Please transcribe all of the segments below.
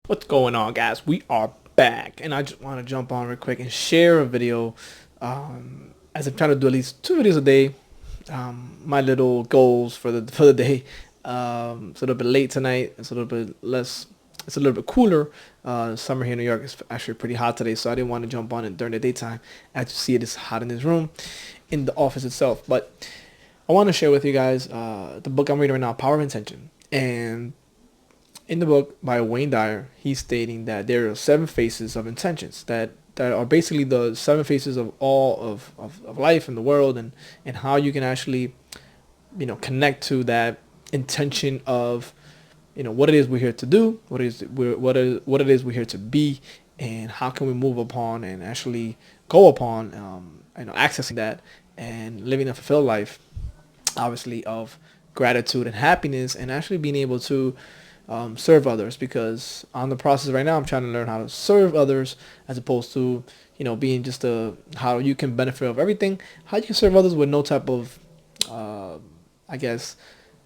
What's going on, guys? We are back, and I just want to jump on real quick and share a video. As I'm trying to do at least 2 videos a day. My little goals for the day. It's a little bit late tonight. It's a little bit less. It's a little bit cooler. Summer here in New York is actually pretty hot today, so I didn't want to jump on it during the daytime. As you see, it is hot in this room, in the office itself. But I want to share with you guys the book I'm reading right now, Power of Intention, and in the book by Wayne Dyer, he's stating that there are 7 phases of intentions that are basically the 7 phases of all of life in the world, and how you can actually, connect to that intention of, what it is we're here to do, what it is we're here to be, and how can we move upon and actually go upon, accessing that and living a fulfilled life, obviously of gratitude and happiness, and actually being able to serve others. Because on the process right now, I'm trying to learn how to serve others as opposed to, being just how you can benefit of everything, how you can serve others with no type of, I guess,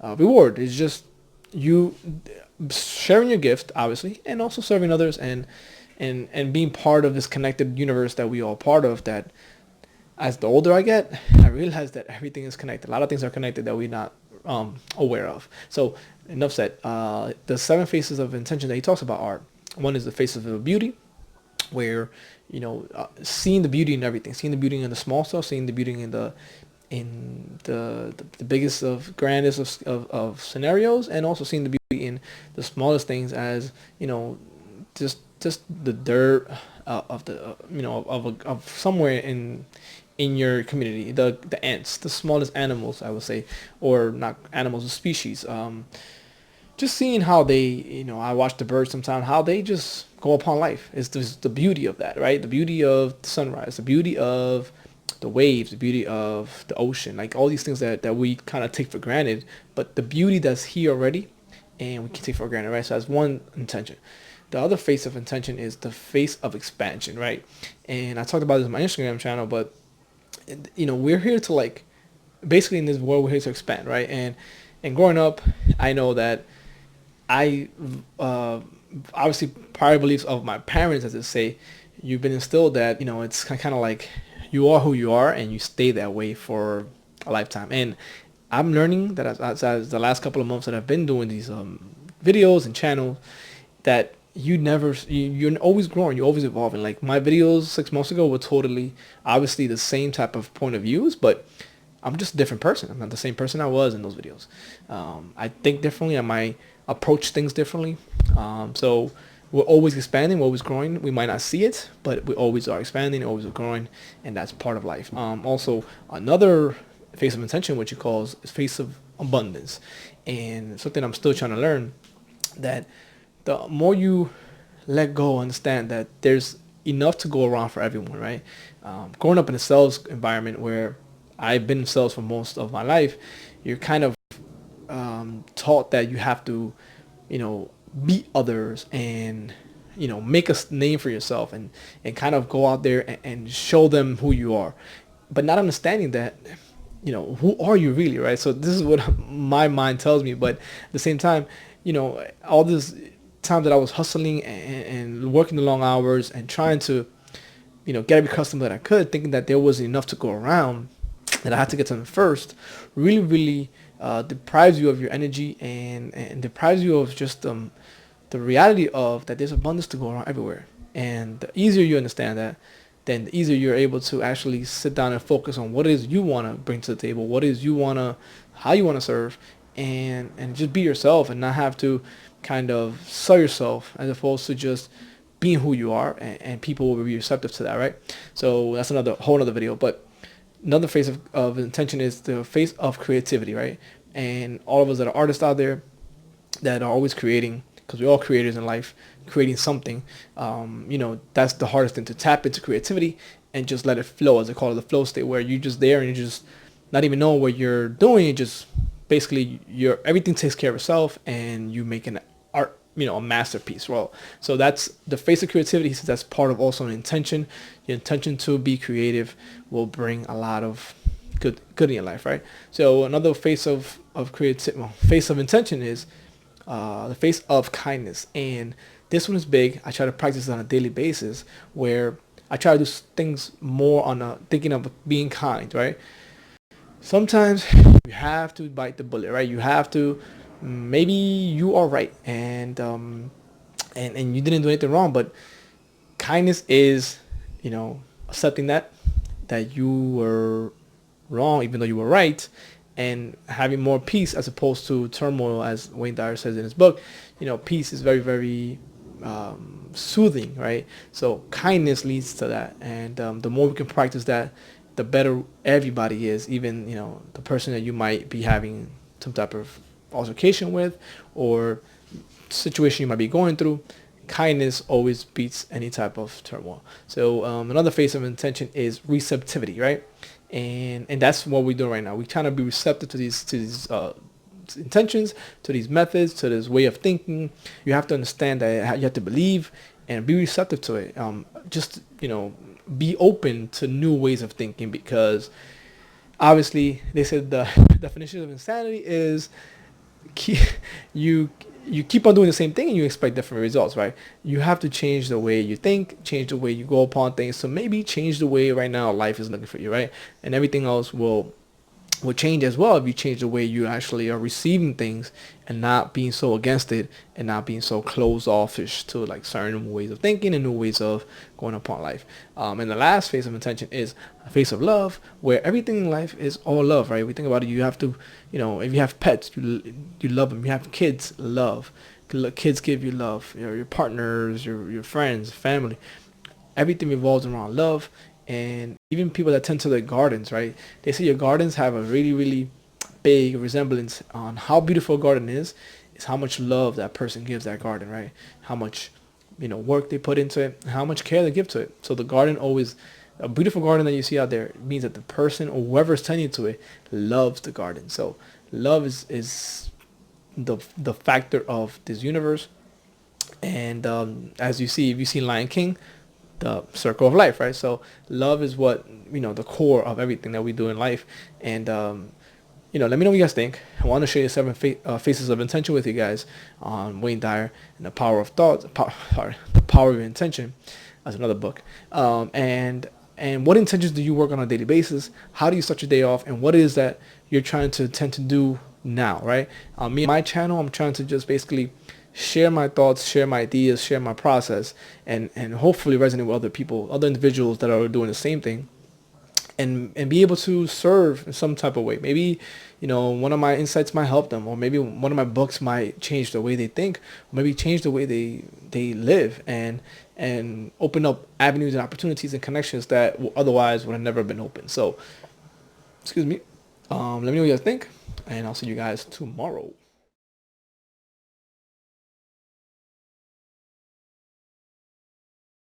reward. It's just you sharing your gift, obviously, and also serving others, and being part of this connected universe that we all part of. That as the older I get, I realize that everything is connected. A lot of things are connected that we're not aware of. So enough said. The 7 phases of intention that he talks about are: one is the face of beauty, where seeing the beauty in everything, seeing the beauty in the small stuff, seeing the beauty in the biggest of grandest of scenarios, and also seeing the beauty in the smallest things, as just the dirt of the of somewhere in your community, the ants, the smallest animals, I would say, or not animals, the species. Just seeing how they, I watch the birds sometimes, how they just go upon life. It's just the beauty of that, right? The beauty of the sunrise, the beauty of the waves, the beauty of the ocean, like all these things that we kind of take for granted, but the beauty that's here already, and we can take for granted, right? So that's one intention. The other face of intention is the face of expansion, right? And I talked about this on my Instagram channel, but we're here to, like, basically in this world, we're here to expand, right? And growing up, I know that I obviously prior beliefs of my parents, as they say, you've been instilled that it's kind of like you are who you are, and you stay that way for a lifetime. And I'm learning that as the last couple of months that I've been doing these videos and channels, that you're always growing, you're always evolving. Like, my videos 6 months ago were totally obviously the same type of point of views, but I'm just a different person. I'm not the same person I was in those videos. I think differently. I might approach things differently. So we're always expanding, we're always growing. We might not see it, but we always are expanding, always are growing, and that's part of life. Also, another face of intention, which he calls, is face of abundance, and something I'm still trying to learn, that the more you let go, understand that there's enough to go around for everyone, right? Growing up in a sales environment where I've been in sales for most of my life, you're kind of taught that you have to, beat others, and make a name for yourself, and kind of go out there and show them who you are, but not understanding that, who are you really, right? So this is what my mind tells me, but at the same time, all this time that I was hustling and working the long hours and trying to, get every customer that I could, thinking that there wasn't enough to go around, that I had to get to them first, really, really deprives you of your energy, and deprives you of just the reality of that there's abundance to go around everywhere. And the easier you understand that, then the easier you're able to actually sit down and focus on what it is you want to bring to the table, what is you want to, how you want to serve, and just be yourself, and not have to kind of sell yourself, as opposed to just being who you are, and people will be receptive to that, right? So that's another whole other video. But another phase of intention is the phase of creativity, right? And all of us that are artists out there, that are always creating, because we're all creators in life, creating something, that's the hardest thing, to tap into creativity and just let it flow, as they call it, the flow state, where you're just there and you just not even know what you're doing. You just basically, everything takes care of itself, and you make an art, a masterpiece. Well, so that's the face of creativity. He says that's part of also an intention. Your intention to be creative will bring a lot of good in your life, right? So another face of intention is the face of kindness. And This one is big. I try to practice it on a daily basis, where I try to do things more on a thinking of being kind, right? Sometimes you have to bite the bullet, right? You have to, maybe you are right, and you didn't do anything wrong, but kindness is, accepting that you were wrong even though you were right, and having more peace as opposed to turmoil, as Wayne Dyer says in his book. Peace is very, very soothing, right? So kindness leads to that, and the more we can practice that, the better everybody is. Even the person that you might be having some type of altercation with, or situation you might be going through, kindness always beats any type of turmoil. So another phase of intention is receptivity, right? And that's what we're doing right now. We're trying to be receptive to these intentions, to these methods, to this way of thinking. You have to understand that you have to believe and be receptive to it. Just be open to new ways of thinking, because obviously they said the definition of insanity is you you keep on doing the same thing and you expect different results, right? You have to change the way you think, change the way you go upon things. So maybe change the way right now life is looking for you, right? And everything else will change as well if you change the way you actually are receiving things, and not being so against it, and not being so closed offish to like certain ways of thinking and new ways of going upon life. And the last phase of intention is a phase of love, where everything in life is all love, right? We think about it, you have to, if you have pets, you love them. You have kids, love. Kids give you love. Your partners, your friends, family, everything revolves around love. And even people that tend to their gardens, right? They say your gardens have a really, really big resemblance on how beautiful a garden is how much love that person gives that garden, right? How much, work they put into it, how much care they give to it. So the garden always, a beautiful garden that you see out there means that the person or whoever's tending to it loves the garden. So love is the factor of this universe. And as you see, if you've seen Lion King, the circle of life, right? So love is what, the core of everything that we do in life. And let me know what you guys think. I want to share the seven faces of intention with you guys on Wayne Dyer and the power of thought. The power of intention. That's another book. And what intentions do you work on a daily basis? How do you start your day off? And what is that you're trying to tend to do now, right? Me and my channel, I'm trying to just basically share my thoughts, share my ideas, share my process, and hopefully resonate with other people, other individuals that are doing the same thing, and be able to serve in some type of way. Maybe, one of my insights might help them, or maybe one of my books might change the way they think, or maybe change the way they live, and open up avenues and opportunities and connections that otherwise would have never been open. So, excuse me. Let me know what you guys think, and I'll see you guys tomorrow.